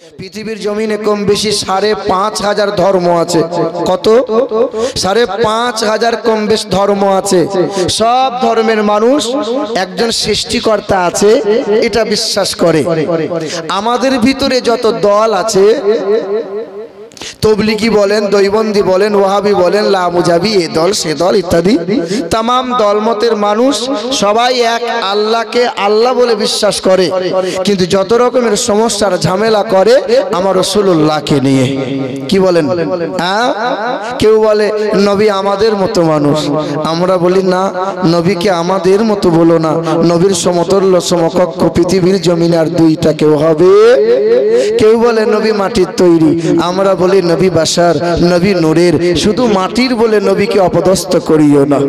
পৃথিবীর জমিনে কম বেশি ৫,৫০০ ধর্ম আছে। কত? ৫,৫০০ কম বেশ ধর্ম আছে। সব ধর্মের মানুষ একজন সৃষ্টিকর্তা আছে এটা বিশ্বাস করে। আমাদের ভিতরে যত দল আছে, তবলিগি বলেন, দৈবন্দি বলেন, ওয়াহাবি বলেন, লামুজাবি, এ দল সে দল ইত্যাদি, তামাম দলমতের মানুষ সবাই এক আল্লাহকে আল্লাহ বলে বিশ্বাস করে, কিন্তু যত রকমের সমস্যার ঝামেলা করে আমার রাসূলুল্লাহকে নিয়ে। কি বলেন? হ্যাঁ, কেউ বলে নবী আমাদের মতো মানুষ, আমরা বলি না, নবীকে আমাদের মতো বলো না, নবীর সমতুল্য সমকক্ষ পৃথিবীর জমিনে আর দুইটা কেউ হবে? কেউ বলে নবী মাটির তৈরি, আমরা বলি নবী বাশার, নবী নূরের, শুধু মাটির বলে নবীকে অপদস্থ করিও না।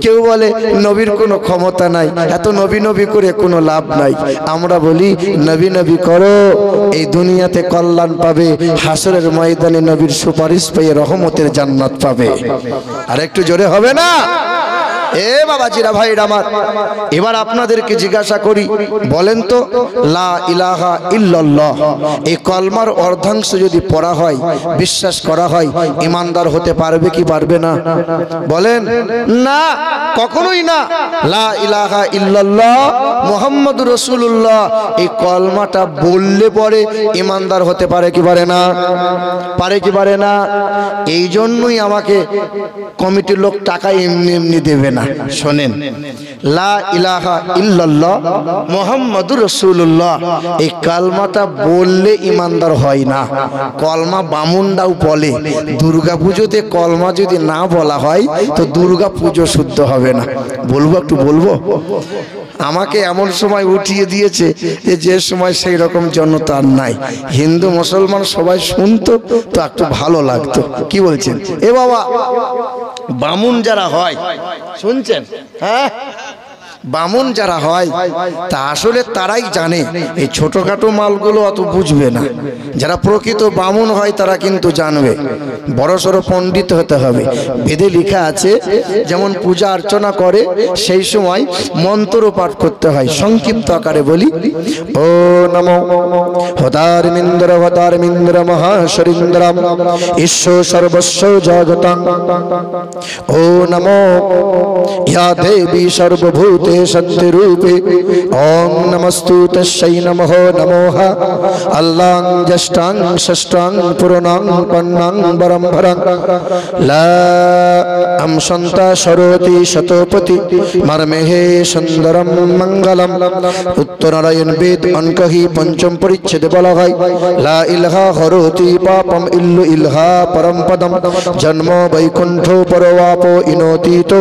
কেউ বলে নবীর কোনো ক্ষমতা নাই, এত নবী নবী করে কোনো লাভ নাই, আমরা বলি নবী নবী করো, এই দুনিয়াতে কল্যাণ পাবে, হাসরের ময়দানে নবীর সুপারিশ পেয়ে রহমতের জান্নাত পাবে। আর একটু জোরে হবে না? এ বাবাজিরা, ভাইরা আমার, এবার আপনাদেরকে জিজ্ঞাসা করি, বলেন তো লা ইলাহা ইল্লাল্লাহ এই কলমার অর্ধাংশ যদি পড়া হয়, বিশ্বাস করা হয়, ঈমানদার হতে পারবে কি পারবে না? বলেন না, কখনোই না। লা ইলাহা ইল্লাল্লাহ মুহাম্মাদুর রাসূলুল্লাহ এই কলমাটা বললে পরে ঈমানদার হতে পারে কি পারে না? পারে কি পারে না? এই জন্যই আমাকে কমিটির লোক টাকা এমনি এমনি দেবে না। শোনেন, লা ইলাহা ইল্লাল্লাহ মুহাম্মাদুর রাসূলুল্লাহ এই কালমাটা বললে ঈমানদার হয় না। কলমা বামুনরাও বলে, দুর্গা পুজোতে কলমা যদি না বলা হয় তো দুর্গা পুজো শুদ্ধ হবে না। বলবো, একটু বলবো। আমাকে এমন সময় উঠিয়ে দিয়েছে যে সময় সেই রকম জনতা আর নাই, হিন্দু মুসলমান সবাই শুনতো তো একটু ভালো লাগতো। কি বলছেন? এ বাবা, বামুন যারা হয়, শুনছেন? হ্যাঁ, বামুন যারা হয় তা আসলে তারাই জানে, এই ছোটখাটো মালগুলো অত বুঝবে না। যারা প্রকৃত বামুন হয় তারা কিন্তু জানবে। বড়সড় পণ্ডিত হতে হবে। বেদে লেখা আছে, যেমন পূজা অর্চনা করে সেই সময় মন্ত্র পাঠ করতে হয়। সংক্ষিপ্ত আকারে বলি, ও নমো হদারমিন্দ্র হদারমিন্দ্র মহাশরিন্দ্রম ঈশ্বর সর্বস্ব জগতং, ও নমো ইয়া দেবী সর্বভূত শান্তি রূপে, ওম নমস্তু তস্যৈ নমঃ নমোঃ আল্লাং জষ্টাং ষষ্টাং পুরনাং পন্নাং বরম্ভরং লা আম সন্তা সরোতি শতপতি মর্মেহে সুন্দরম মঙ্গলম। উত্তর নারায়ণ বেদ অনকহি পঞ্চম পরিচ্ছেদে বলা হয়, লা ইলাহা হরতি পাপম ইল্লু ইলহা পরম পদম, জন্ম বৈকুণ্ঠ পরবাপ ইনোতীত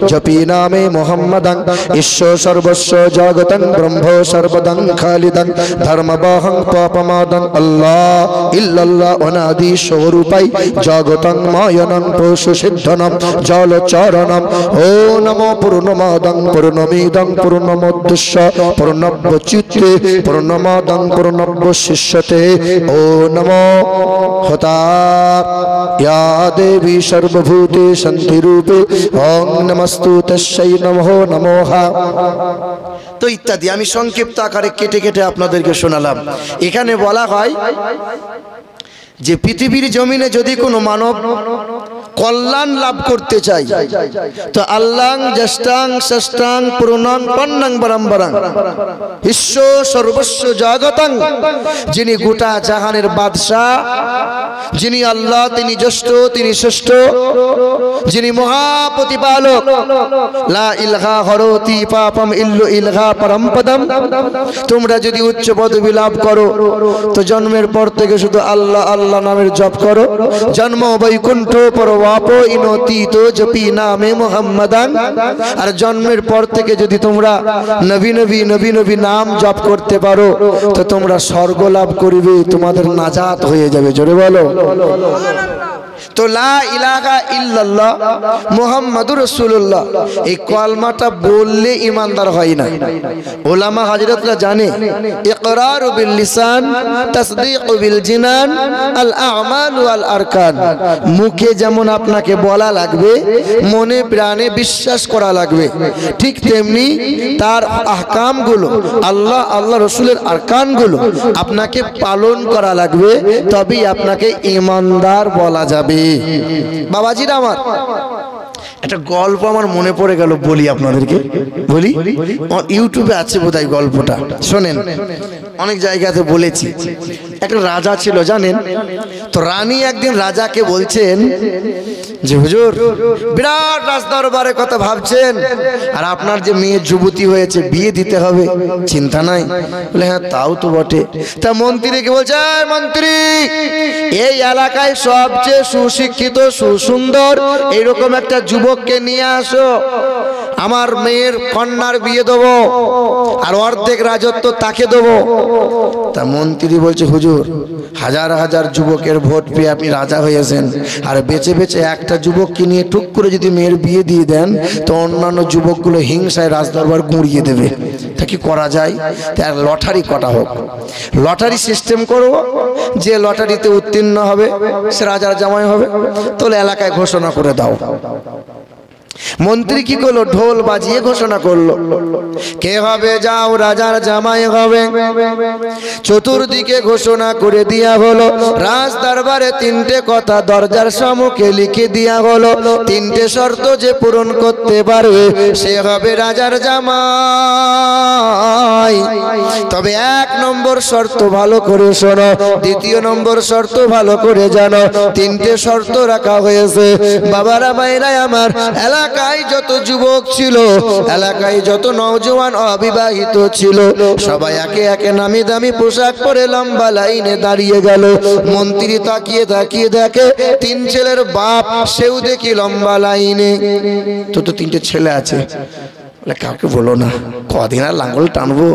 জপি নামে মুহাম্মদং ঈশ্বর সর্বস্ব জগতং ব্রহ্ম সর্বদং খালিদং ধর্মবাহং পাপমাদং আল্লাহ ইল্লাল্লাহ অনাদি স্বরূপাই জগতং মায়নং পশু সিদ্ধনম জলচরণম। ও নমো পূর্ণমাদং পূর্ণমিদং পূর্ণমুদ্দেশ্য পূর্ণবচিত্তে পূর্ণমাদং পূর্ণবশিষ্যতে। ও নমো হতা ইয়া দেবী সর্বভূতে শান্তিরূপে, ওম নমস্তু তস্যৈ নমঃ নমোঃ। তো ইত্যাদি আমি সংক্ষিপ্ত আকারে কেটে কেটে আপনাদেরকে শোনালাম। এখানে বলা হয় যে পৃথিবীর জমিনে যদি কোনো মানব কল্যাণ লাভ করতে চাই তো আল্লাং জষ্টাং ষষ্টাং পুরনাং পন্নাং বরম্বরাং ঈশ্বর সর্বস্ব জগতং, যিনি গোটা জাহানের বাদশাহ, যিনি আল্লাহ, তিনি জ্যেষ্ঠ, তিনি শ্রেষ্ঠ, যিনি মহাপ্রতিপালক, লা ইলাহা হরতি পাপম ইল্লু ইলহা পরম পদম। তোমরা যদি উচ্চ পদবী লাভ করো তো জন্মের পর থেকে শুধু আল্লাহ আল্লাহ নামের জপ করো, জন্ম বৈকুণ্ঠ পরবাপ ইনোতীত জপি নামে মুহাম্মদান। আর জন্মের পর থেকে যদি তোমরা নবী নবী নবী নবী নাম জপ করতে পারো তো তোমরা স্বর্গ লাভ করিবে, তোমাদের নাজাত হয়ে যাবে। জোরে বলো। তো লা ইলাহা ইল্লাল্লাহ মুহাম্মাদুর রাসূলুল্লাহ এই কলমাটা বললে ঈমানদার হয় না। উলামা হযরতরা জানে ইকরারু বিল লিসান তাসদীকু বিল জিনান আল আমালু ওয়াল আরকান। মুখে যেমন আপনাকে বলা লাগবে, মনে প্রাণে বিশ্বাস করা লাগবে, ঠিক তেমনি তার আহকামগুলো, আল্লাহ আল্লাহ রাসূলের আরকানগুলো আপনাকে পালন করা লাগবে, তবেই আপনাকে ঈমানদার বলা যাবে। বাবাজিরা আমার, একটা গল্প আমার মনে পড়ে গেল, বলি আপনাদেরকে, বলি। ইউটিউবে আছে বোধহয় গল্পটা, শোনেন। অনেক জায়গাতে বলেছি। একটা রাজা ছিল জানেন তো, রানী একদিন রাজাকে বলছেন যে হুজুর, বিরাট রাজদরবারে কথা ভাবছেন, আর আপনার যে মেয়ে যুবতী হয়েছে, বিয়ে দিতে হবে, চিন্তা নাই? বলে হ্যাঁ তাও তো বটে। তা মন্ত্রীকে বলছে, মন্ত্রী, এই এলাকায় সবচেয়ে সুশিক্ষিত সুসুন্দর এইরকম একটা যুবককে নিয়ে আসো, আমার মেয়ের কন্যার বিয়ে দেবো, আর অর্ধেক রাজত্ব তাকে দেবো। তা মন্ত্রী বলছে, হুজুর, হাজার হাজার যুবকের ভোট পেয়ে আপনি রাজা হয়েছেন, আর বেঁচে বেঁচে একটা যুবককে নিয়ে টুক করে যদি মেয়ের বিয়ে দিয়ে দেন, তো অন্যান্য যুবকগুলো হিংসায় রাজদরবার গুঁড়িয়ে দেবে। তা কি করা যায়? তার লটারি কটা হোক, লটারি সিস্টেম করব, যে লটারিতে উত্তীর্ণ হবে সে রাজার জামাই হবে, তাহলে এলাকায় ঘোষণা করে দাও। মন্ত্রী কি করলো, ঢোল বাজিয়ে ঘোষণা করলো, কে হবে যাও রাজার জামাই হবে। চতুর্দিকে ঘোষণা করে দেয়া হলো, রাজ দরবারে তিনটে কথা দরজার সম্মুখে লিখে দেয়া হলো, তিনটে শর্ত যে পূরণ করতে পারবে সে হবে রাজার জামাই। তবে এক নম্বর শর্ত ভালো করে শোনো, দ্বিতীয় নম্বর শর্ত ভালো করে জানো। তিনটে শর্ত রাখা হয়েছে। বাবারা ভাইরা আমার, এলাকায় যত যুবক ছিল, এলাকায় যত নওজোয়ান অবিবাহিত ছিল, সবাই একে একে নামি দামি পোশাক পরে লম্বা লাইনে দাঁড়িয়ে গেল। মন্ত্রী তাকিয়ে তাকিয়ে দেখে তিন ছেলের বাপ, সেও দেখি লম্বা লাইনে। তো তিনটে ছেলে আছে, কাউকে বলো না, কদিন আর লাঙ্গল টানবো,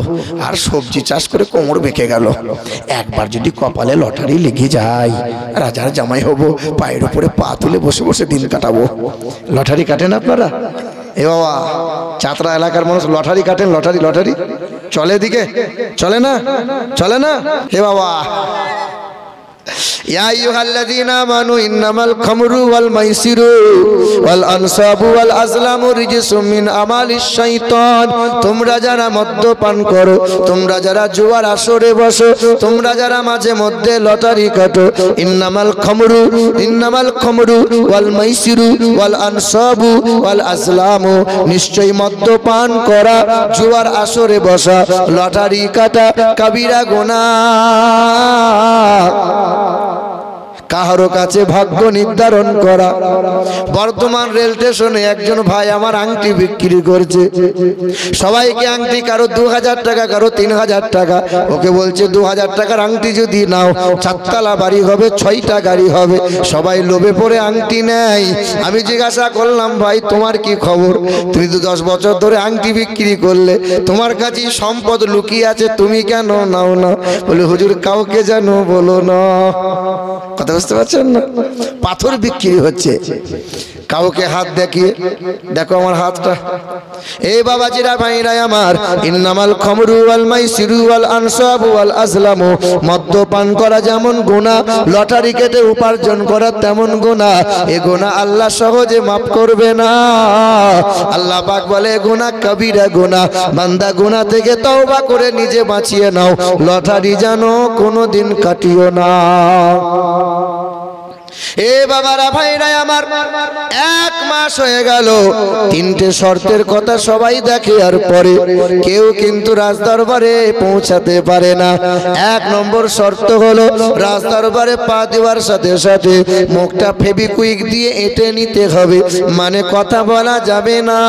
আর সবজি চাষ করে কোমর বেঁকে গেল। একবার যদি কপালে লটারি লেগে যায়, রাজার জামাই হব, পায়ের উপরে পা তুলে বসে বসে দিন কাটাবো। লটারি কাটেন আপনারা? এ বাবা, চাতরা এলাকার মানুষ লটারি কাটেন? লটারি লটারি চলে, দিকে চলে না, চলে না? হে বাবা, ইয়া আইয়ুহাল্লাযীনা আমানু ইন্নামাল খামরু ওয়াল মাইসিরু ওয়াল আনসাবু ওয়াল আজলামু রিজসুম মিন আমালিশ শাইতান। তোমরা যারা মদ্যপান করো, তোমরা যারা জুয়ার আসরে বসো, তোমরা যারা মাঝে মধ্যে লটারি কাটো, ইন্নামাল খামরু ওয়াল মাইসিরু ওয়াল আনসাবু ওয়াল আজলামু, নিশ্চয়ই মদ্যপান করা, জুয়ার আসরে বসা, লটারি কাটা কাবিরা গুনাহ। কাহারো কাছে ভাগ্য নির্ধারণ করা। বর্তমান রেল স্টেশনে একজন ভাই আমার আংটি বিক্রি করছে, সবাইকে আংটি, কারো 2000 টাকা, কারো 3000 টাকা। ওকে বলছে 2000 টাকার আংটি যদি নাও, 4তলা বাড়ি হবে, 6টা গাড়ি হবে। সবাই লোভে পড়ে আংটি নেয়। আমি জিজ্ঞাসা করলাম, ভাই তোমার কি খবর? তুমি তো 10 বছর ধরে আংটি বিক্রি করলে, তোমার কাছে সম্পদ লুকিয়ে আছে, তুমি কেন নাও না? বলে হুজুর, কাউকে যেন বলো না। কথা বুঝতে পারছেন না? পাথর বিক্রি হচ্ছে, কাউকে হাত দেখিয়ে, দেখো আমার হাতটা। এই বাবাজিরা ভাইরা আমার, ইন্নামাল খামরু ওয়াল মাইসিরু ওয়াল আনসাবু ওয়াল আজলামু, মদ্যপান করা যেমন গুনাহ, লটারি কেটে উপার্জন করা তেমন গুনাহ। এ গুনাহ আল্লাহ সহজে মাফ করবে না। আল্লাহ পাক বলে গুনাহ কবিরা গুনাহ। বান্দা গুনাহ থেকে তওবা করে নিজে বাঁচিয়ে নাও, লটারি যেন কোনোদিন কাটিও না। এ বাবারা ভাইরা আমার, 1 মাস হয়ে গেল, তিনটে শর্তের কথা সবাই দেখে, আর পরে কেউ কিন্তু রাজদরবারে পৌঁছাতে পারে না। 1 নম্বর শর্ত হলো, রাজদরবারে পা দেওয়ার সাথে সাথে মুখটা ফেবিকুইক দিয়ে এঁটে নিতে হবে, মানে কথা বলা যাবে না।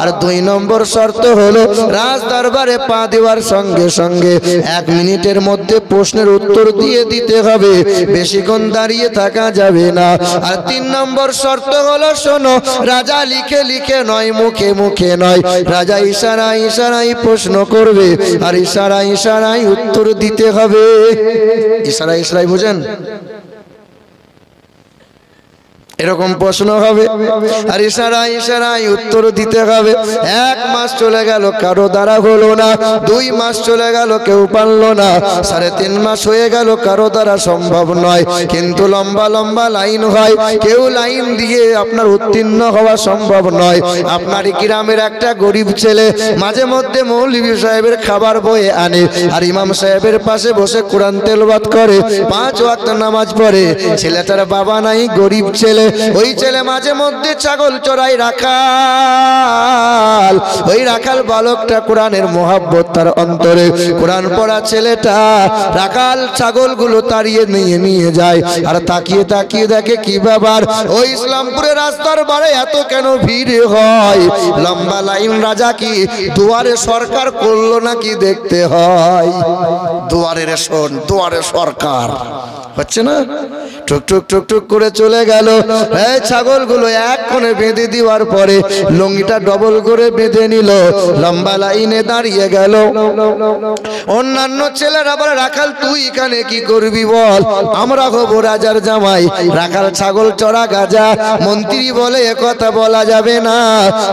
আর 2 নম্বর শর্ত হলো, রাজদরবারে পা দেওয়ার সঙ্গে সঙ্গে 1 মিনিটের মধ্যে প্রশ্নের উত্তর দিয়ে দিতে হবে। বেশি বেশিক্ষণ দাঁড়িয়ে থাকা যাবে না। আর 3 নম্বর শর্ত হলো শোনো, রাজা লিখে লিখে নয়, মুখে মুখে নয়, রাজা ইশারায় ইশারায় প্রশ্ন করবে আর ইশারায় ইশারায় উত্তর দিতে হবে। ইশারায় ইশারায় বুঝেন? এরকম প্রশ্ন হবে আর ইশারায় ইশারায় উত্তর দিতে হবে। 1 মাস চলে গেল, কারো দ্বারা হলো না। 2 মাস চলে গেল, কেউ পারলো না। 3.5 মাস হয়ে গেল, কারো দ্বারা সম্ভব নয়। কিন্তু লম্বা লম্বা লাইন হয়, কেউ লাইন দিয়ে আপনার উত্তীর্ণ হওয়া সম্ভব নয়। আপনার গ্রামের একটা গরিব ছেলে মাঝে মধ্যে মৌলভী সাহেবের খাবার বয়ে আনে আর ইমাম সাহেবের পাশে বসে কোরআন তেলাওয়াত করে, 5 ওয়াক্ত নামাজ পড়ে। ছেলেটার বাবা নাই, গরিব ছেলে। ওই ছেলে মাঝে মধ্যে ছাগল চড়াই রাখাল। ওই রাখাল বালকটা কোরআনের মোহাব্বত তার অন্তরে। কোরআন পড়া ছেলেটা রাখাল ছাগলগুলো তাড়িয়ে নিয়ে যায় আর তাকিয়ে তাকিয়ে দেখে কি ব্যাপার, ওই ইসলামপুরের রাস্তার বারে এত কেন ভিড় হয়? লম্বা লাইন। রাজা কি দুয়ারে সরকার করলো নাকি দেখতে হয়? দুয়ারে রেশন, দুয়ারে সরকার হচ্ছে না? টুক টুক টুক টুক করে চলে গেল। এই ছাগলগুলো এক কোণে বেঁধে দেওয়ার পরে লুঙ্গিটা ডবল করে বেঁধে নিল, লম্বা লাইনে দাঁড়িয়ে গেল। অন্যান্য ছেলেরা বলে, রাখাল তুই এখানে কি করবি বল? আমরা হবো রাজার জামাই। রাখাল ছাগল চড়া গাজা। মন্ত্রী বলে এ কথা বলা যাবে না,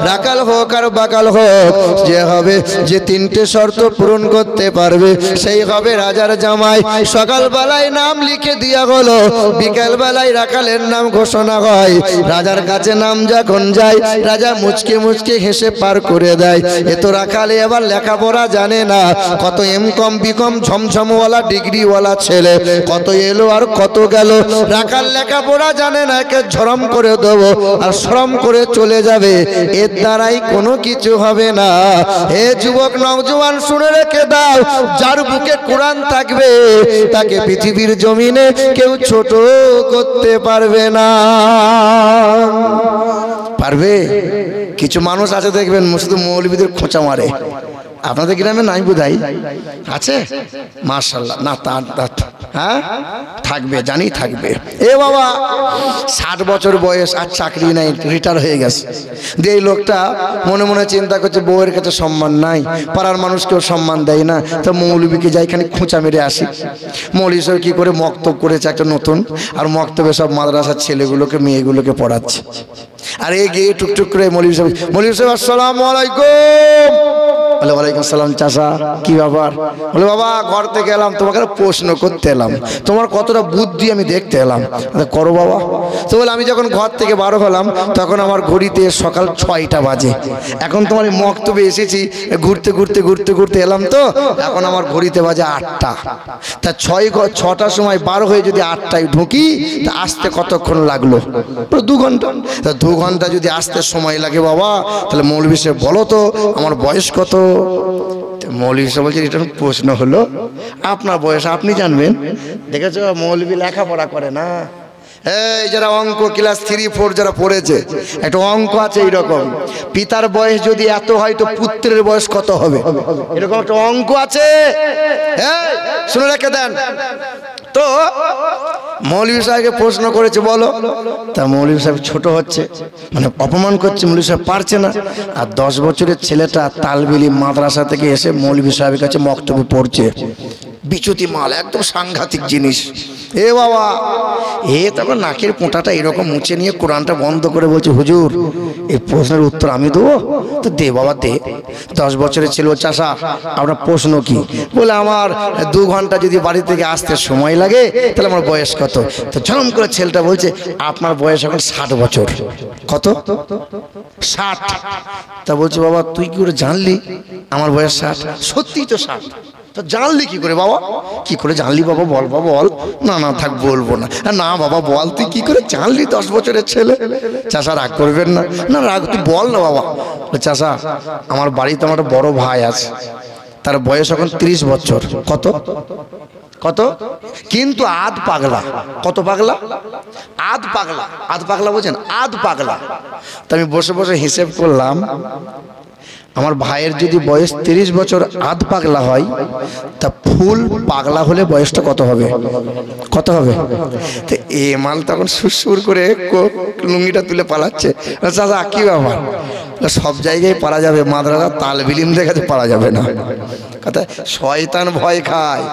রাখাল হোক আর বাকাল হোক, যে হবে, যে 3টে শর্ত পূরণ করতে পারবে সেই হবে রাজার জামাই। সকালবেলায় নাম লিখে দিয়া হলো, বিকাল বেলায় রাখালের নাম ঘোষণা হয়। রাজার কাছে নাম যখন যায়, রাজা মুচকে মুচকে হেসে পার করে দেয়। এ তো রাখালে এবার লেখাপড়া জানে না। কত এমকম বিকম ঝমঝমওয়ালা ডিগ্রিওয়ালা ছেলে কত এলো আর কত গেল। রাখাল লেখাপড়া জানে না, একে ঝরম করে দেবো আর শ্রম করে চলে যাবে। এর দ্বারাই কোনো কিছু হবে না। হে যুবক নওজোয়ান, শুনে রেখে দাও, যার বুকে কোরআন থাকবে তাকে পৃথিবীর জমিনে কেউ ছোট করতে পারবে না। পারবে? কিছু মানুষ আছে দেখবেন শুধু মৌলবীদের খোঁচা মারে। আপনাদের গ্রামে নাই বোধহয়? আছে? মাশাআল্লাহ। না তার হ্যাঁ থাকবে, জানি থাকবে। এ বাবা 60 বছর বয়স আর চাকরি নাই, রিটায়ার হয়ে গেছে। দিয়ে এই লোকটা মনে মনে চিন্তা করছে বউয়ের কাছে সম্মান নাই, পাড়ার মানুষ কেউ সম্মান দেয় না, তো মৌলবীকে যাই খানিক খোঁচা মেরে আসি। মৌলবী সাহেব কি করে মক্তব করেছে একটা নতুন, আর মক্তবে সব মাদ্রাসার ছেলেগুলোকে মেয়েগুলোকে পড়াচ্ছে। আর এই গিয়ে টুকটুক করে মৌলবী সাহেব আসসালামু আলাইকুম। বলে ওয়ালাইকুম আসসালাম চাচা, কি ব্যাপার? বলে বাবা ঘর থেকে এলাম, তোমাকে প্রশ্ন করতে এলাম, তোমার কতটা বুদ্ধি আমি দেখতে এলাম। করো বাবা। তো বলে আমি যখন ঘর থেকে বার হলাম তখন আমার ঘড়িতে সকাল 6টা বাজে। এখন তোমার মক্তবে এসেছি, ঘুরতে ঘুরতে ঘুরতে ঘুরতে এলাম, তো এখন আমার ঘড়িতে বাজে 8টা। তা 6টার সময় বার হয়ে যদি 8টায় ঢুকি তা আসতে কতক্ষণ লাগলো? 2 ঘন্টা। তা 2 ঘন্টা যদি আসতে সময় লাগে বাবা, তাহলে মৌলবী সাহেব বলো তো আমার বয়স কত? মৌলবী সাহেব বলছে এটা প্রশ্ন হলো, আপনার বয়স আপনি জানবেন। দেখেছো মৌলবী লেখাপড়া করে না। এই যারা অঙ্ক ক্লাস 3, 4 যারা পড়েছে, একটা অঙ্ক আছে এইরকম, পিতার বয়স যদি এত হয় তো পুত্রের বয়স কত হবে, এরকম একটা অঙ্ক আছে। শুনে রেখে দেন। তো মৌলবী সাহেবকে প্রশ্ন করেছে বলো, তা মৌলবী সাহেব ছোট হচ্ছে, মানে অপমান করছে, মৌলবী সাহেব পারছে না। আর 10 বছরের ছেলেটা তালবিলি মাদ্রাসা থেকে এসে মৌলবী সাহেবের কাছে মক্তবে পড়ছে। বিচুতি মাল, একদম সাংঘাতিক জিনিস। এ বাবা, এ তখন নাকের পোঁটাটা এরকম মুছে নিয়ে কোরআনটা বন্ধ করে বলছে, হুজুর এই প্রশ্নের উত্তর আমি দেবো? তো দে বাবা দে। 10 বছরের ছেলে, চাষা আপনার প্রশ্ন কি? বলে আমার 2 ঘন্টা যদি বাড়ি থেকে আসতে সময় লাগে তাহলে আমার বয়স কত? তো ঝরম করে ছেলেটা বলছে আপনার বয়স এখন 60 বছর। কত? 60। তা বলছে বাবা তুই কি করে জানলি আমার বয়স 60? সত্যিই তো 60। তো জানলি কি করে বাবা? কি করে জানলি বাবা? বল বাবা বল। না না থাক বলবো না। না বাবা বল, তুই কি করে জানলি 10 বছরের ছেলে? চাচা রাগ করবেন না। না রাগ, তুই বল না বাবা। চাচা আমার বাড়িতে আমার বড় ভাই আছে, তার বয়স এখন 30 বছর। কত? কত? কিন্তু আধ পাগলা। কত পাগলা? আধ পাগলা। আধ পাগলা বোঝেন? আধ পাগলা। তো আমি বসে বসে হিসেব করলাম, আমার ভাইয়ের যদি বয়স 30 বছর আধ পাগলা হয়, তা ফুল পাগলা হলে বয়সটা কত হবে? কত হবে? তো এ মাল তখন সুরসুর করে লুঙ্গিটা তুলে পালাচ্ছে। চাচা কি ব্যাপার? সব জায়গায় পারা যাবে, মাদ্রাসা তালবিলিম দেখাতে পারা যাবে না। কথা শয়তান ভয় খায়।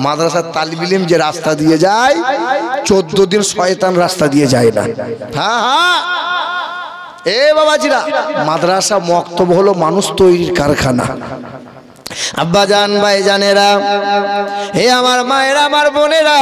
মাদ্রাসার তালবিলিম যে রাস্তা দিয়ে যায়, 14 দিন শয়তান রাস্তা দিয়ে যায় না। হ্যাঁ হ্যাঁ, এ বাবাজিরা, মাদ্রাসা মক্তব হলো মানুষ তৈরির কারখানা। আব্বা জান, ভাই জানেরা, হে আমার মায়েরা, আমার বোনেরা,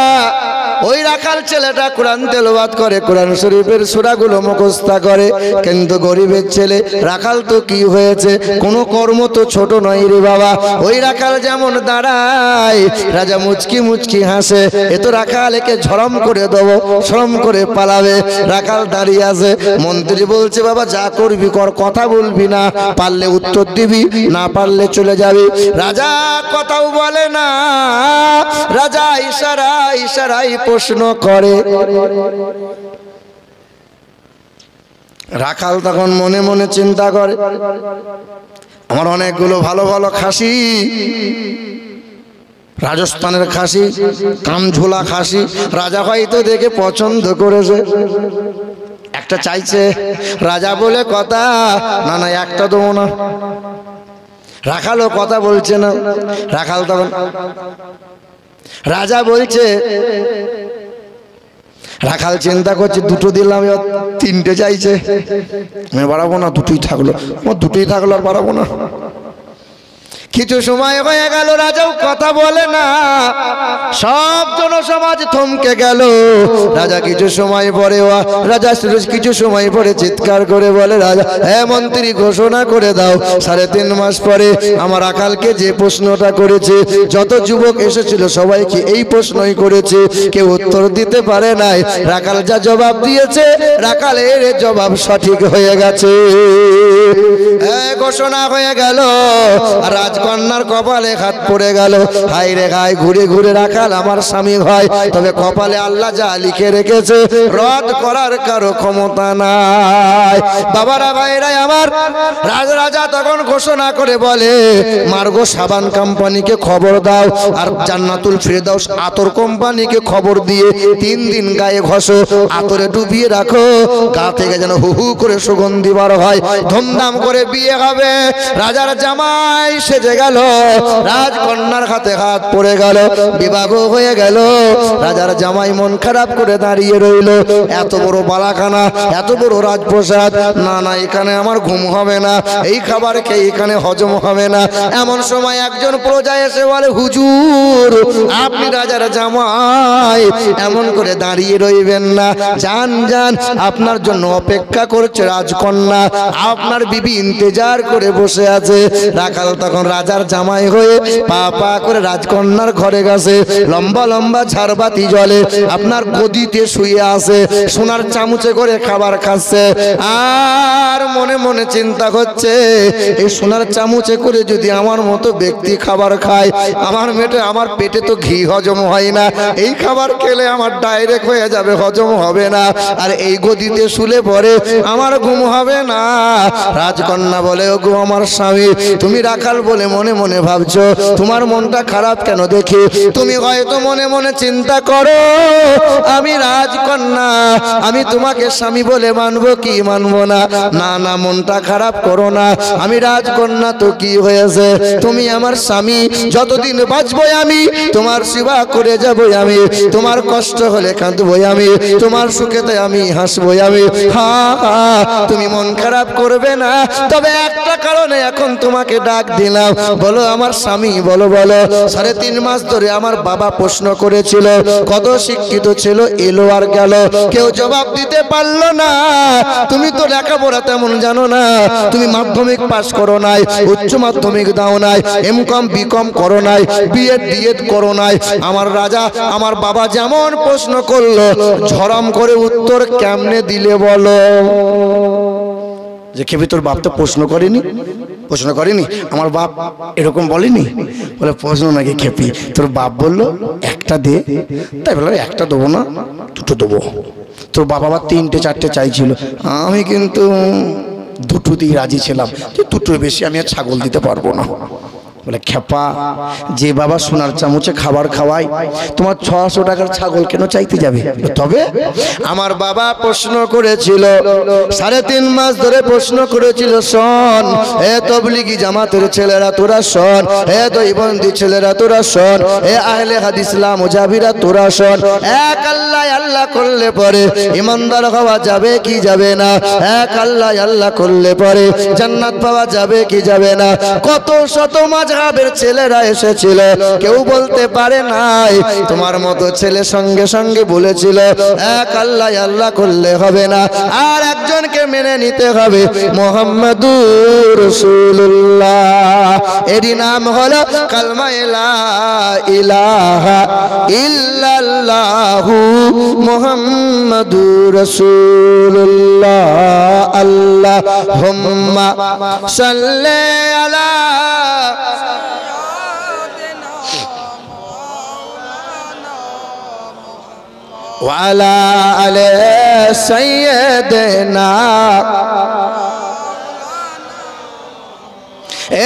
ওই রাখাল ছেলেটা কোরআন তেলাওয়াত করে, কোরআন শরীফের সূরাগুলো মুখস্থ করে, কিন্তু গরিবের ছেলে রাখাল তো কি হয়েছে, কোনো কর্ম তো ছোট নয় রে বাবা। ওই রাখাল যেমন দাঁড়ায়, রাজা মুচকি মুচকি হাসে, এ তো রাখাল, একে ঝরম করে দেবো, শরম করে পালাবে। রাখাল দাঁড়িয়ে আছে, মন্ত্রী বলছে বাবা যা করবি কর, কথা বলবি না, পারলে উত্তর দিবি, না পারলে চলে যাবি। রাজা কথাও বলে না, রাজা ইশারায় ইশারায় প্রশ্ন করে। রাখাল তখন মনে মনে চিন্তা করে, আমার অনেকগুলো ভালো ভালো খাসি, রাজস্থানের খাসি, কামঝোলা খাসি, রাজা হয়তো দেখে পছন্দ করেছে, একটা চাইছে। রাজা বলে কথা, না না একটা দেবো না। রাখালও কথা বলছে না। রাখাল তখন, রাজা বলছে, রাখাল চিন্তা করছে দুটো দিলাম, তিনটে চাইছে, আমি বাড়াবো না, দুটোই থাকলো, আমার দুটোই থাকলো, আর বাড়াবো না। কিছু সময় হয়ে গেল, রাজাও কথা বলে না, সব জনসমাজ থমকে গেল। রাজা কিছু সময় পরে, রাজা কিছু সময় পরে চিৎকার করে বলে, রাজা হ্যাঁ মন্ত্রী, ঘোষণা করে দাও 3.5 মাস পরে আমার রাখালকে যে প্রশ্নটা করেছে, যত যুবক এসেছিল সবাইকে এই প্রশ্নই করেছে, কেউ উত্তর দিতে পারে নাই। রাখাল যা জবাব দিয়েছে, রাখালের জবাব সঠিক হয়ে গেছে। ঘোষণা হয়ে গেল, রাজকন্যার কপালে হাত পড়ে গেল। হাই রে হাই, ঘুরে ঘুরে রাখাল আমার স্বামী হয়, তবে কপালে আল্লাহ যা লিখে রেখেছে রদ করার কারো ক্ষমতা নাই। বাবারা, ভাইরা আমার, রাজা তখন ঘোষণা করে বলে, মার্গো সাবান কোম্পানিকে খবর দাও, আর জান্নাতুল ফেরদাউস আতর কোম্পানিকে খবর দিয়ে 3 দিন গায়ে ঘষো, আতরে ডুবিয়ে রাখো, গা থেকে যেন হু হু করে সুগন্ধি বার হয়, ধুমধাম করে বিয়ে হবে। রাজার জামাই সেজে গেল, রাজকন্যার হাতে হাত পড়ে গেল, বিবাহ হয়ে গেল। রাজার জামাই মন খারাপ করে দাঁড়িয়ে রইল, এত বড় বালাখানা, এত বড় রাজপ্রাসাদ, না না এখানে আমার ঘুম হবে না, এই খাবার খেয়ে এখানে হজম হবে না। এমন সময় একজন প্রজা এসে বলে, হুজুর আপনি রাজার জামাই, এমন করে দাঁড়িয়ে রইবেন না, যান যান, আপনার জন্য অপেক্ষা করছে রাজকন্যা, আপনার বিবি ইন্তজার করে বসে আছে। রাখাল তখন রাজার জামাই হয়ে পা পা করে রাজকন্যার ঘরে গেছে, লম্বা লম্বা ঝাড়বাতি জলে আপনার গদিতে শুয়ে আছে, সোনার চামচে করে খাবার খাচ্ছে, আর মনে মনে চিন্তা করছে, এই সোনার চামচে করে যদি আমার মতো ব্যক্তি খাবার খায়, আমার পেটে তো ঘি হজম হয় না, এই খাবার খেলে আমার ডাইরেক্ট হয়ে যাবে, হজম হবে না, আর এই গদিতে শুলে পরে আমার ঘুম হবে না। রাজকন্যা বলে, ওগো আমার স্বামী, তুমি রাখাল বলে মনে মনে ভাবছো, তোমার মনটা খারাপ কেন দেখি? তুমি হয়তো মনে মনে চিন্তা করো, আমি রাজকন্যা, আমি তোমাকে স্বামী বলে মানবো কি মানবো না? না না, মনটা খারাপ করো না, আমি রাজকন্যা তো কি হয়েছে, তুমি আমার স্বামী, যতদিন বাঁচবো আমি তোমার সেবা করে যাবো, আমি তোমার কষ্ট হলে কাঁদবো, আমি তোমার সুখেতে আমি হাসবো, আমি হা হা, তুমি মন খারাপ করবে না। তবে একটা কারণে এখন তোমাকে ডাক দিলাম, বলো আমার স্বামী, বলো বলো। 3.5 মাস ধরে আমার বাবা প্রশ্ন করেছিল, কত শিক্ষিত ছিল, এলো আর গেল, কেউ জবাব দিতে পারলো না। তুমি তো লেখাপড়া তেমন জানো না, তুমি মাধ্যমিক পাস করো নাই, উচ্চ মাধ্যমিক দাও নাই, এমকম বিকম করো নাই, বিএড ডিএড করো নাই। আমার রাজা, আমার বাবা যেমন প্রশ্ন করলো, ঝরম করে উত্তর কেমনে দিলে বলো? যে খেপি, তোর বাপ তো প্রশ্ন করেনি, প্রশ্ন করেনি, আমার বাপ এরকম বলেনি, বলে প্রশ্ন নাকি খেপি, তোর বাপ বললো একটা দে, তাই বললো একটা দেবো না, দুটো দেবো। তোর বাবা আবার 3টে 4টে চাইছিল, আমি কিন্তু দুটোতেই রাজি ছিলাম, যে দুটোর বেশি আমি আর ছাগল দিতে পারবো না। বলে খেপা, যে বাবা সোনার চামচে খাবার খাওয়ায় তোমার 600 টাকার ছাগল কেন চাইতে যাবে? তবে আমার বাবা প্রশ্ন করেছিল, 3.5 মাস ধরে প্রশ্ন করেছিল, শোন এ তবলিগি জামাতের ছেলেরা তোরা শোন, এ দইবন্দি ছেলেরা তোরা শোন, এ আহলে হাদিস মুজাহিরা তোরা শোন, এক আল্লাহ আল্লাহ করলে পরে ইমানদার হওয়া যাবে কি যাবে না? এক আল্লাহ আল্লাহ করলে পরে জান্নাত পাওয়া যাবে কি যাবে না? কত শত মাযহাবের ছেলেরা এসেছিল, কেউ বলতে পারে নাই। তোমার মতো ছেলে সঙ্গে সঙ্গে বলেছিল এক আল্লাহ আল্লাহ করলে হবে না, আর একজনকে মেনে নিতে হবে, মুহাম্মাদুর রাসূলুল্লাহ। এরই নাম হলো কালমা লা ইলাহা ইল্লাল্লাহু মুহাম্মাদুর রাসূলুল্লাহ। আল্লাহুম্মা সাল্লি আলা ওয়ালা আলে সাইয়্যিদিনা।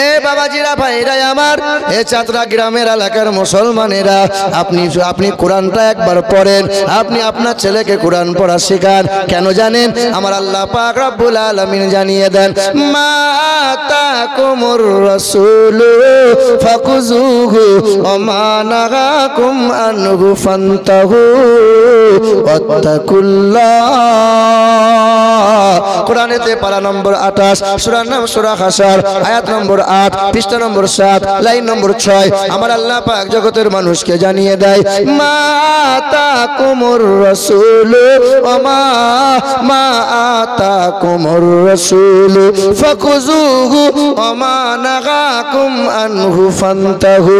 এ বাবাজিরা, ভাইরা আমার, এ চাতরা গ্রামের এলাকার মুসলমানেরা, আপনি কোরআনটা একবার পড়েন, আপনি আপনার ছেলেকে কোরআন পড়া শেখান। কেন জানেন? আমার আল্লাহ পাক রব্বুল আলামিন জানিয়ে দেন, মা আতাকুমুর রাসূলু ফাকুযুহু ওয়া মা নাহাকুম আনহু ফান্তাহু ওয়াত্তাকুল্লাহ। কোরআনেতে পারা নম্বর 28, সূরার নাম সূরা হাসর, আয়াত নম্বর 8, পৃষ্ঠা নম্বর 7, লাইন নম্বর 6। আমার আল্লাহ পাক জগতের মানুষকে জানিয়ে দেয়, মা আতাকুমুর রাসূলু ওয়া মা আতাকুমুর রাসূলু ফাকুযুহু ওয়া মা নাহাকুম আনহু ফান্তাহু।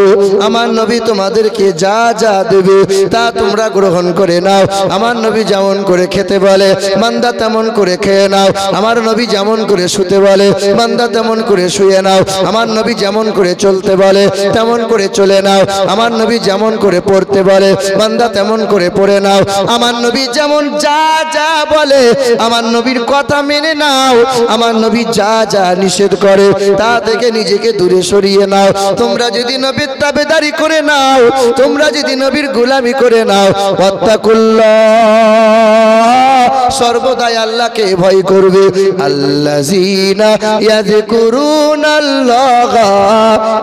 আমার নবী তোমাদেরকে যা যা দেবে তা তোমরা গ্রহণ করে নাও। আমার নবী যেমন করে খেতে বলে বান্দা তেমন করে খেয়ে নাও। আমার নবী যেমন করে শুতে বলে বান্দা তেমন করে শুয়ে নাও। আমার নবী যেমন করে চলতে বলে তেমন করে চলে নাও। আমার নবী যেমন করে পড়তে বলে বান্দা তেমন করে পড়ে নাও। আমার নবী যেমন যা যা বলে আমার নবীর কথা মেনে নাও। আমার নবী যা যা নিষেধ করে তা থেকে নিজেকে দূরে সরিয়ে নাও। তোমরা যদি নবীর তাবেদারি করে নাও, তোমরা যদি নবীর গোলামি করে নাও, ওয়াত্তাকুল্লাহ, সর্বদাই আল্লাহকে ভয় করবে। আল্লাযীনা ইয়াযকুরুনাল্লাহা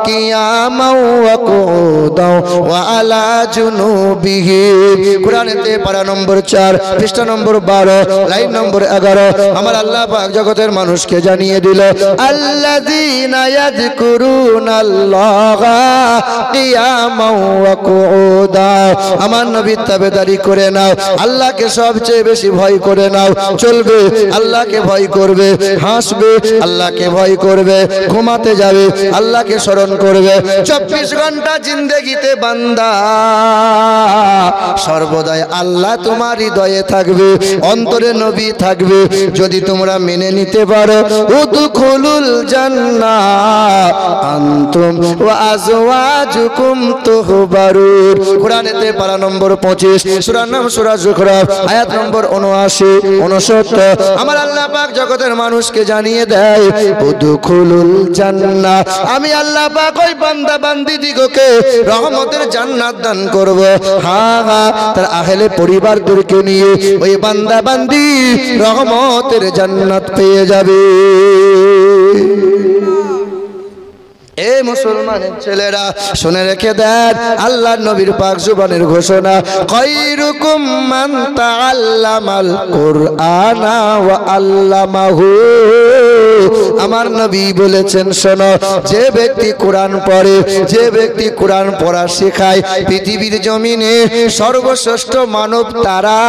কিয়ামান ওয়া কুউদান ওয়া আলা জুনুবিহিম। কোরআনেতে পারা নম্বর 4, পৃষ্ঠা নম্বর 12, লাইন নম্বর 11। আমার আল্লাহ পাক জগতের মানুষকে জানিয়ে দিল, আল্লাযীনা ইয়াযকুরুনাল্লাহা কিয়ামান ওয়া কুউদান। আমার নবীর তাবেদারি করে নাও, আল্লাহকে সবচেয়ে বেশি ভয় করে নাও। চলবে আল্লাহকে ভয় করবে, হাসবে আল্লাহকে ভয় করবে, ঘুমাতে যাবে আল্লাহকে স্মরণ করবে। 24 ঘন্টা জিন্দেগিতে বান্দা সর্বদাই আল্লাহ তোমার হৃদয়ে থাকবে, অন্তরে নবী থাকবে। যদি তোমরা মেনে নিতে পারো, উদখুলুল জান্নাহ আনতুম ওয়া আজওয়াজুকুম তুহবারুন। কোরআনেতে পারা নম্বর 25, সূরার নাম সূরা যুখরাফ, আয়াত নম্বর 79, 69। আমার আল্লাহ পাক জগতের মানুষকে জানিয়ে দেয়, উদখুলুল জান্নাহ, আমি আল্লাহ পাক ওই বান্দা বান্দি দিগকে রহমতের জান্নাত দান করব। হ্যাঁ হ্যাঁ, তার আহলে পরিবারদেরকে নিয়ে ওই বান্দা বান্দি রহমতের জান্নাত পেয়ে যাবে। এ মুসলমানের ছেলেরা শুনে রেখে দেন, আল্লাহর নবীর পাক জুবানের ঘোষণা, খায়রুকুম মান তাআল্লামাল কুরআনা ওয়া আল্লামাহু। আমার নবী বলেছেন, শোনো, যে ব্যক্তি কোরআন পড়ে, যে ব্যক্তি কোরআন পড়া শেখায়, পৃথিবীর জমিনে সর্বশ্রেষ্ঠ মানব তারা।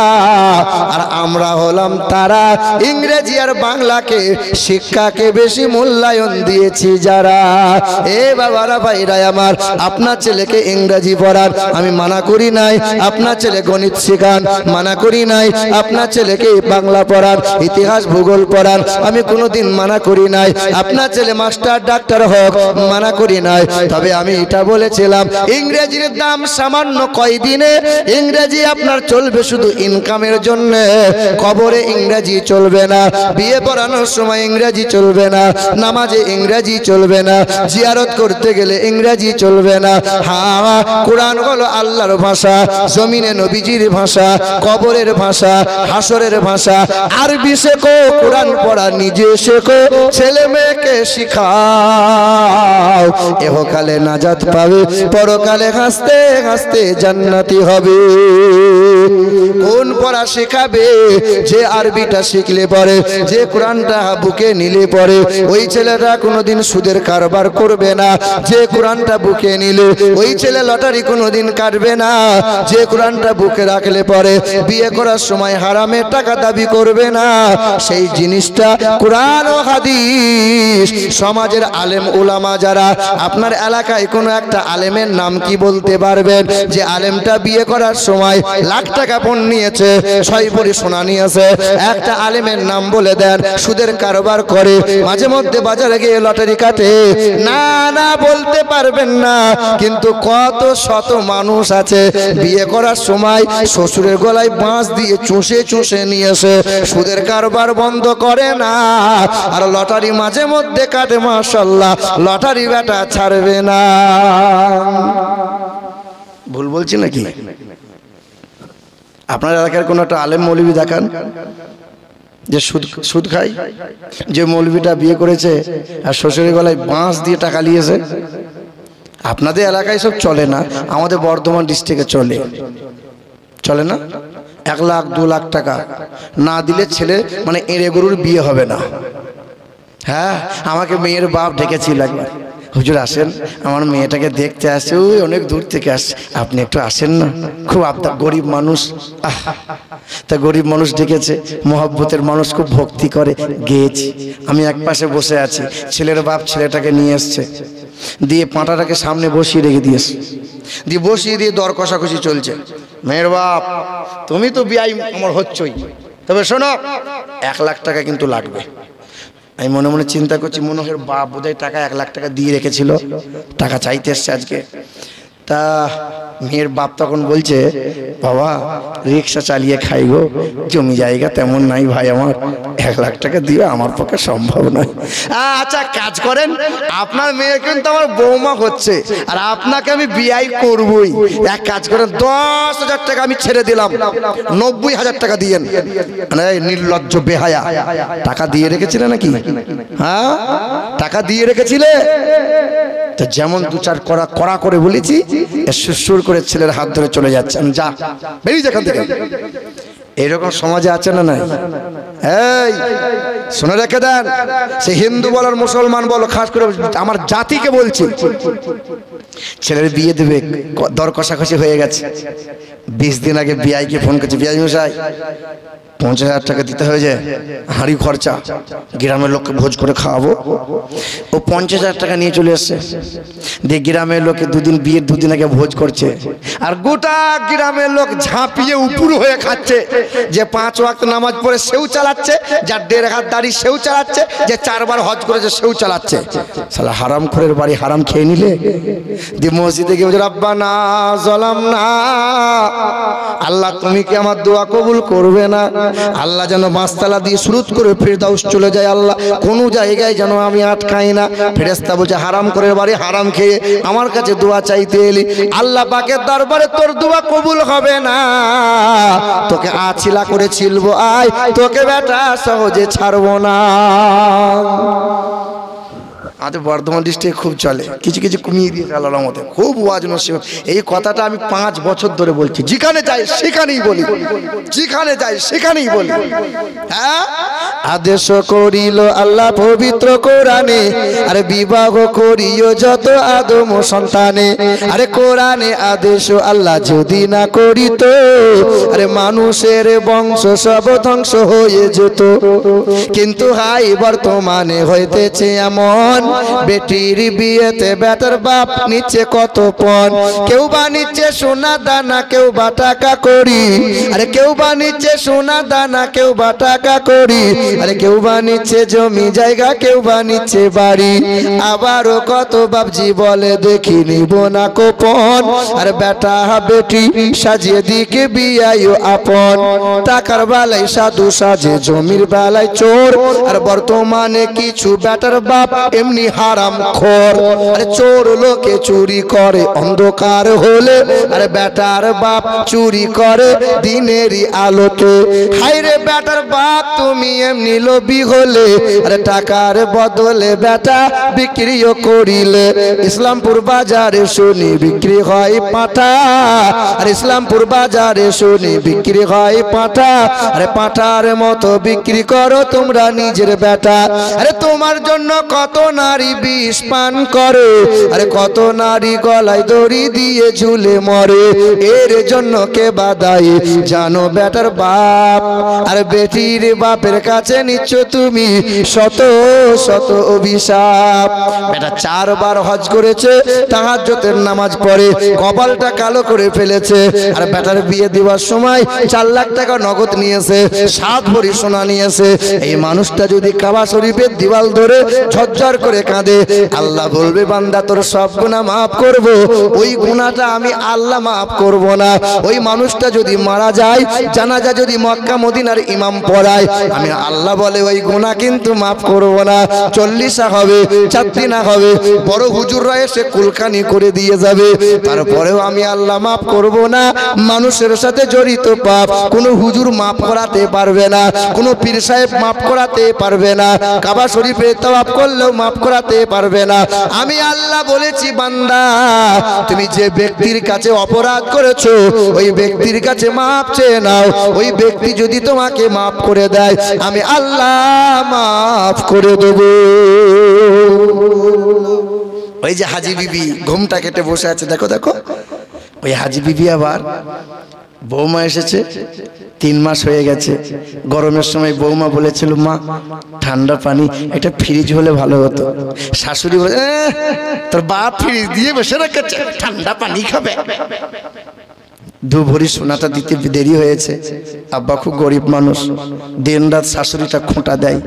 আর আমরা হলাম তারা ইংরেজি আর বাংলাকে শিক্ষাকে বেশি মূল্যায়ন দিয়েছি যারা। এ বাবারা, ভাইরা আমার, আপনার ছেলেকে ইংরেজি পড়ান, আমি মানা করি নাই। আপনার ছেলে গণিত শেখান, মানা করি নাই। আপনার ছেলেকে বাংলা পড়ান, ইতিহাস ভূগোল পড়ান, আমি কোনোদিন মানা করি নাই, আপনার ছেলে মাস্টার ডাক্তার হোক মানা করি নাই, তবে আমি এটা বলেছিলাম ইংরেজির দাম সামান্য কয়দিনে ইংরেজি আপনার চলবে শুধু ইনকামের জন্য, কবরে ইংরেজি চলবে না, বিয়ে পড়ানোর সময় ইংরেজি চলবে না, নামাজে ইংরেজি চলবে না, জিয়ারত করতে গেলে ইংরেজি চলবে না। হ্যাঁ, কোরআন হলো আল্লাহর ভাষা, জমিনে নবীজির ভাষা, কবরের ভাষা, হাসরের ভাষা। আরবি শেখো, কোরআন পড়া নিজে শেখো, ছেলে মেয়েকে শিখাও, এহকালে নাজাত পাবে, পরকালে হাসতে হাসতে জান্নাতি হবে। কোন পড়া শেখাবে? যে আরবিটা শিখলে পরে, যে কোরআনটা বুকে নিলে পরে, ওই ছেলেটা কোনোদিন সুদের কারবার করবে না। যে কোরআনটা বুকে নিলে ওই ছেলে লটারি কোনোদিন কাটবে না। যে কোরআনটা বুকে রাখলে পরে বিয়ে করার সময় হারামের টাকা দাবি করবে না। সেই জিনিসটা কোরআন ও হাদিস। সমাজের আলেম উলামা যারা, আপনার এলাকায় কোনো একটা আলেমের নাম কি বলতে পারবেন যে আলেমটা বিয়ে করার সময় লাখ টাকা পণ নিয়েছে, 6 ভরি সোনা নিয়েছে? একটা আলেমের নাম বলে দেন। সুদের কারবার করে, মাঝে মধ্যে বাজারে গিয়ে লটারি কাটে? না না, বলতে পারবেন না। কিন্তু কত শত মানুষ আছে বিয়ে করার সময় শ্বশুরের গলায় বাঁশ দিয়ে চুষে চুষে নিয়েছে, সুদের কারবার বন্ধ করে না, আর লটারি মাঝে মধ্যে কাটে। মাশাআল্লাহ, লটারি বেটা ছাড়বে না। ভুল বলছি নাকি? আপনার এলাকার কোন একটা আলেম মৌলবি দেখান যে সুদ খায়, যে মৌলবিটা বিয়ে করেছে আর শ্বশুরের গলায় বাঁশ দিয়ে টাকা নিয়েছে। আপনাদের এলাকায় সব চলে না, আমাদের বর্ধমান ডিস্ট্রিক্টে চলে। চলে না? 1 লাখ 2 লাখ টাকা না দিলে ছেলে মানে এঁড়ে গরুর বিয়ে হবে না। হ্যাঁ, আমাকে মেয়ের বাপ ডেকেছিল একবার, হুজুর আসেন, আমার মেয়েটাকে দেখতে আসে, ওই অনেক দূর থেকে আসে, আপনি একটু আসেন না, খুব আপনার গরিব মানুষ। তা গরিব মানুষ ডেকেছে, মহব্বতের মানুষ, খুব ভক্তি করে, গেয়েছি। আমি এক পাশে বসে আছি, ছেলের বাপ ছেলেটাকে নিয়ে এসছে, দিয়ে পাঁটাটাকে সামনে বসিয়ে রেখে দিয়েছে, দিয়ে বসিয়ে দিয়ে দর কষাকষি চলছে। মেয়ের বাপ, তুমি তো বিয়াই আমার হচ্ছই, তবে শোনো 1 লাখ টাকা কিন্তু লাগবে। আমি মনে মনে চিন্তা করছি, মনে হয় বাপ বোধহয় টাকা 1 লাখ টাকা দিয়ে রেখেছিল, টাকা চাইতে এসছে আজকে। তা মেয়ের বাপ তখন বলছে, বাবা রিক্সা চালিয়ে খাই গো, জমি জায়গা তেমন নাই ভাই আমার, 1 লাখ টাকা দিয়ে আমার পক্ষে সম্ভব নয়। আচ্ছা কাজ করেন, আপনার মেয়ে কিন্তু আমার বৌমা হচ্ছে, আর আপনাকে আমি বিয়াই করবই। এক কাজ করেন, 10,000 টাকা আমি ছেড়ে দিলাম, 90,000 টাকা দিয়েন। মানে নির্লজ্জ বেহায়া, টাকা দিয়ে রেখেছিলে নাকি? হ্যাঁ, টাকা দিয়ে রেখেছিলে। তো যেমন 2-4 কড়া করে বলেছি, সুর করে ছেলের হাত ধরে চলে যাচ্ছে, যা বেরিয়ে যেখান থেকে। এরকম সমাজে আছে না নাই? এই শুনে রেখে দেন, সে হিন্দু বলো মুসলমান বলো, খাস করে আমার জাতিকে বলছি, ছেলের বিয়ে দেবে, দর কষাকষি হয়ে গেছে। 20 দিন আগে বিআইকে ফোন করছে, বিআই মশাই 50,000 টাকা দিতে হয়ে যায়, হাঁড়ি খরচা, গ্রামের লোককে ভোজ করে খাওয়াবো। ও 50,000 টাকা নিয়ে চলে এসছে, দিয়ে গ্রামের লোকে বিয়ের 2 দিন আগে ভোজ করছে, আর গোটা গ্রামের লোক ঝাঁপিয়ে উপর হয়ে খাচ্ছে। যে 5 ওয়াক্ত নামাজ পড়ে সেও চালাচ্ছে, যার 1.5 হাত দাড়ি সেও চালাচ্ছে, যে 4 বার হজ করেছে সেও চালাচ্ছে। শালা হারাম খোরের বাড়ি হারাম খেয়ে নিলে। দিয়ে মসজিদে গিয়ে বলছে, রব্বানা যালামনা, আল্লাহ তুমি কি আমার দোয়া কবুল করবে না? আল্লাহ যেন 5 তালা দিয়ে শুরু করে ফেরদাউস চলে যায়, আল্লাহ কোন জায়গায় যেন আমি আটকাই না। ফেরেশতা বলছে, হারাম করে বাড়ি হারাম খেয়ে আমার কাছে দোয়া চাইতে এলি, আল্লাহ পাকের দরবারে তোর দোয়া কবুল হবে না, তোকে আছিলা করে ছিলবো, আয় তোকে বেটা সহজে ছাড়বো না। আমাদের বর্ধমান ডিস্ট্রিক্টে খুব চলে, কিছু কিছু কমিয়ে দিয়ে গেল আমাদের, খুব ওয়াজ নসিহত। এই কথাটা আমি 5 বছর ধরে বলছি, যেখানে যাই সেখানেই বলি, যেখানে যাই সেখানেই বলি। হ্যাঁ, আদেশ করিল আল্লাহ পবিত্র কোরআনে, আরে বিবাহ করিও যত আদম সন্তানে। আরে কোরআনে আদেশ আল্লাহ যদি না করিত, আরে মানুষের বংশ সব ধ্বংস হয়ে যেত। কিন্তু হাই বর্তমানে হইতেছে এমন, বেটির বিয়েতে বেটার বাপ নিচ্ছে কত পণ, কেউ বা নিচ্ছে সোনা দানা, কেউ বা টাকা করি, আরে কেউ বা নিচ্ছে সোনা দানা, কেউ বা টাকা করি, আরে কেউ বা নিচ্ছে জমি জায়গা, কেউ বা নিচ্ছে বাড়ি। আবারও কত বাপজি বলে দেখি নিব না কোপন, আর বেটা বেটি সাজিয়ে দিকে বিয়াইও আপন। টাকার বেলায় সাধু সাজে, জমির বেলায় চোর, আর বর্তমানে কিছু বেটার বাপ এমনি হারাম খোর। আরে চোর লোকে চুরি করে অন্ধকার হলে, আরে বেটার বাপ চুরি করে দিনেরই আলোতে। হায়রে বেটার বাপ তুমি এমনি লোভী হলে, আরে টাকার বদলে বেটা বিক্রিও করিলে। ইসলামপুর বাজারে শুনি বিক্রি হয় পাঁঠা, আর ইসলামপুর বাজারে শুনি বিক্রি হয় পাঁঠা, আরে পাঁঠার মতো বিক্রি করো তোমরা নিজের বেটা। আরে তোমার জন্য কত নারী বিষ পান করে, আরে কত নারী গলায় দড়ি দিয়ে ঝুলে মরে। এর জন্য কে বাদাই জানো বেটার বাপ, আর বেটির বাপের কাছে নিচ্ছ তুমি শত শত অভিশাপ। বেটা 4 বার হজ করেছে, তাহাজ্জুদের নামাজ পড়ে, কপালটা কালো করে ফেলেছে, আর বেটার বিয়ে দেওয়ার সময় 4 লাখ টাকা নগদ নিয়েছে, 7 ভরি সোনা নিয়েছে। এই মানুষটা যদি কাবা শরীফের দিওয়াল ধরে ঝরঝর করে কাঁদে, আল্লাহ বলবে বান্দা তোর সব গুনাহ মাফ করব, ওই গুনাহটা আমি আল্লাহ মাফ করব না। ওই মানুষটা যদি মারা যায়, জানাজা যদি মক্কা মদিনার ইমাম পড়ায়, আমি আল্লাহ বলে ওই গুনাহ কিন্তু মাফ করব না। 40 হবে, 4 দিন হবে, বড় হুজুররা এসে কুলকানি করে দিয়ে যাবে, তারপরেও আমি আল্লাহ মাফ করব না। মানুষের সাথে জড়িত পাপ কোনো হুজুর মাফ করাতে পারবে না, কোনো পীর সাহেব মাফ করাতে পারবে না, কাবা শরীফে তাওয়াফ করলেও মাফ করাতে পারবে না। আমি আল্লাহ বলেছি বান্দা তুমি যে ব্যক্তির কাছে অপরাধ করেছো, ওই ব্যক্তির কাছে মাফ চেয়ে নাও। ওই ব্যক্তি যদি তোমাকে মাফ করে দেয়, আমি আল্লাহ মাফ করে দেব। ওই যে হাজি বিবি ঘুমটা কেটে বসে আছে, দেখো দেখো ওই হাজি বিবি আবার বৌমা এসেছে, 3 মাস হয়ে গেছে। গরমের সময় বৌমা বলেছিল মা ঠান্ডা পানি একটা ফ্রিজ হলে ভালো হতো। শাশুড়ি বলে তোর বাপ ফ্রিজ দিয়ে বসে রেখেছে, ঠান্ডা পানি খাবে। 2 ভরি সোনাটা দিতে দেরি হয়েছে। আব্বা খুব গরিব মানুষ, দিন রাত শাশুড়িটা খোঁটা দেয়,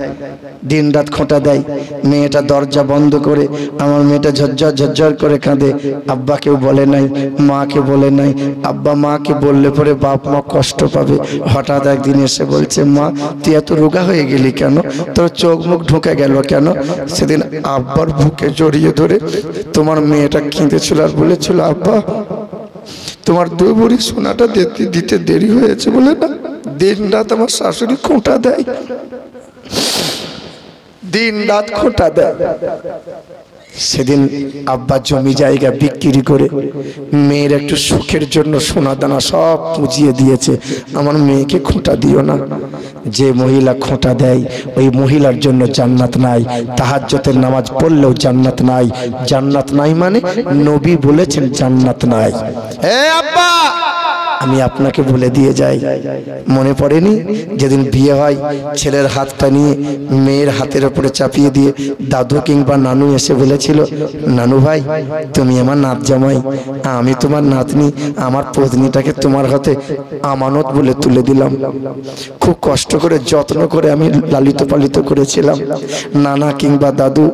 দিন রাত খোঁটা দেয়। মেয়েটা দরজা বন্ধ করে, আমার মেয়েটা ঝরঝর ঝরঝর করে কাঁদে। আব্বাকেও বলে নাই, মাকে বলে নাই। আব্বা মাকে বললে পরে বাপ মা কষ্ট পাবে। হঠাৎ একদিন এসে বলছে মা তুই এত রোগা হয়ে গেলি কেন, তোর চোখ মুখ ঢুকে গেল কেন? সেদিন আব্বার বুকে জড়িয়ে ধরে তোমার মেয়েটা কেঁদেছিল আর বলেছিল আব্বা তোমার 2 ভরি সোনাটা দিতে দেরি হয়েছে বলে না দিন রাত আমার শাশুড়ি খোঁটা দেয়, দিন রাত খোঁটা দেয়। সেদিন আব্বা জমি জায়গা বিক্রি করে মেয়ের একটু সুখের জন্য সোনা দানা সব পুজিয়ে দিয়েছে। আমার মেয়েকে খোঁটা দিও না। যে মহিলা খোঁটা দেয় ওই মহিলার জন্য জান্নাত নাই, তাহাজ্জুদের নামাজ পড়লেও জান্নাত নাই। জান্নাত নাই মানে নবী বলেছেন জান্নাত নাই। এ আব্বা আমি আপনাকে বলে দিয়ে যাই, মনে পড়েনি যেদিন বিয়ে হয় ছেলের হাতটা নিয়ে মেয়ের হাতের উপরে চাপিয়ে দিয়ে দাদু কিংবা নানু এসে বলেছিল নানু ভাই তুমি আমার নাত জামাই, আমি তোমার নাতনি, আমার পত্নীটাকে তোমার হাতে আমানত বলে তুলে দিলাম। খুব কষ্ট করে যত্ন করে আমি লালিত পালিত করেছিলাম। নানা কিংবা দাদু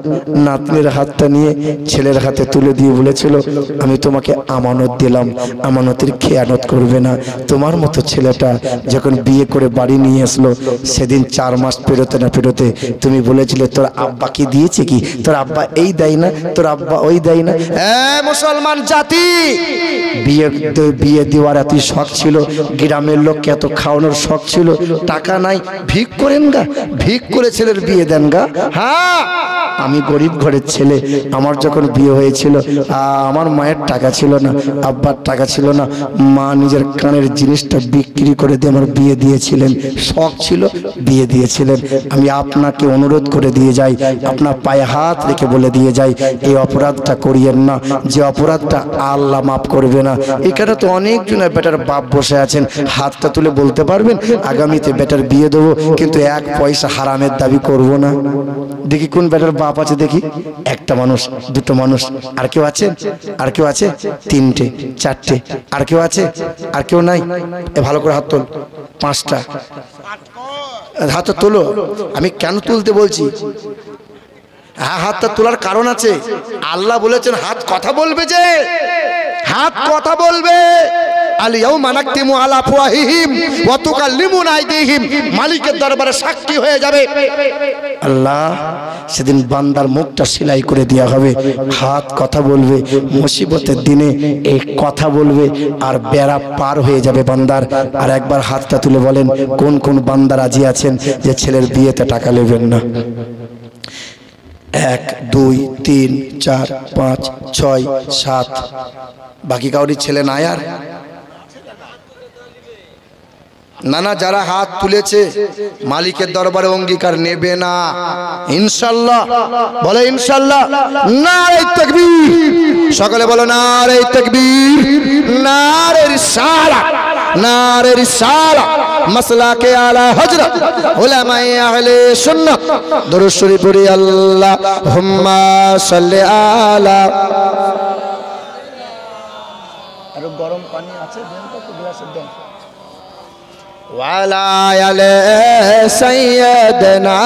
নাতনির হাতটা নিয়ে ছেলের হাতে তুলে দিয়ে বলেছিল আমি তোমাকে আমানত দিলাম, আমানতের খেয়ানত করবে না। তোমার মতো ছেলেটা যখন বিয়ে করে বাড়ি নিয়ে আসলো, সেদিন 4 মাস পেরোতে না পেরোতে তুমি বলেছিলে তোর আব্বা কি দিয়েছে কি, তোর আব্বা এই দেয় না, তোর আব্বা ওই দেয় না। মুসলমান জাতি বিয়ে দেওয়ার এত শখ ছিল, গ্রামের লোককে এত খাওয়ানোর শখ ছিল, টাকা নাই ভিক করেন গা, ভিক করে ছেলের বিয়ে দেন গা। হ্যাঁ আমি গরিব ঘরের ছেলে, আমার যখন বিয়ে হয়েছিল আমার মায়ের টাকা ছিল না, আব্বার টাকা ছিল না, মা নিজের কানের জিনিসটা বিক্রি করে দিয়ে আমার বিয়ে দিয়েছিলেন, শখ ছিল বিয়ে দিয়েছিলেন। আমি আপনাকে অনুরোধ করে দিয়ে যাই, আপনার পায়ে হাত রেখে বলে দিয়ে যাই, এই অপরাধটা করিয়েন না, যে অপরাধটা আল্লাহ মাফ করবে না। এখানে তো অনেকজনের বেটার বাপ বসে আছেন, হাতটা তুলে বলতে পারবেন আগামীতে বেটার বিয়ে দেবো, কিন্তু এক পয়সা হারামের দাবি করব না? দেখি কোন বেটার বাপ আছে, দেখি। একটা মানুষ, দুটো মানুষ, আর কেউ আছে? আর কেউ আছে? তিনটে, চারটে, আর কেউ আছে? আর কেউ নাই? এ ভালো করে হাত তোল। পাঁচটা হাত তোলো। আমি কেন তুলতে বলছি? হ্যাঁ, হাতটা তোলার কারণ আছে। আল্লাহ বলেছেন হাত কথা বলবে, যে হাত কথা বলবে। আলিয়াউমা নাকতিমু আলা আফওয়াহিহিম ওয়া তুকাল্লিমুনা আইদিহিম, মালিকের দরবারে সাক্ষী হয়ে যাবে আল্লাহ। সেদিন বান্দার মুখটা সেলাই করে দেওয়া হবে, হাত কথা বলবে। মুসিবতের দিনে এই কথা বলবে আর বেড়া পার হয়ে যাবে বান্দার। আর একবার হাতটা তুলে বলেন কোন কোন বান্দা রাজি আছেন যে ছেলের বিয়েতে টাকা নেবেন না? 1 2 3 4 5 6 7, বাকি কাউরির ছেলে নাই? আর না না, যারা হাত তুলেছে মালিকের দরবারে অঙ্গীকার নেবে না ইনশাআল্লাহ। বলে ইনশাআল্লাহ। নারে তাকবীর, সকলে বলো নারে তাকবীর, নারে রিসালাত, নারে রিসালাত, মাসলাকে আলা হযরত উলামায়ে আহলে সুন্নাহ। দরুদ শরীফ পড়ি আল্লাহুম্মা সাল্লি আলা। আর গরম পানি আছে, দেন তো গ্লাসে দেন। ওয়ালা আলে সাইয়্যিদানা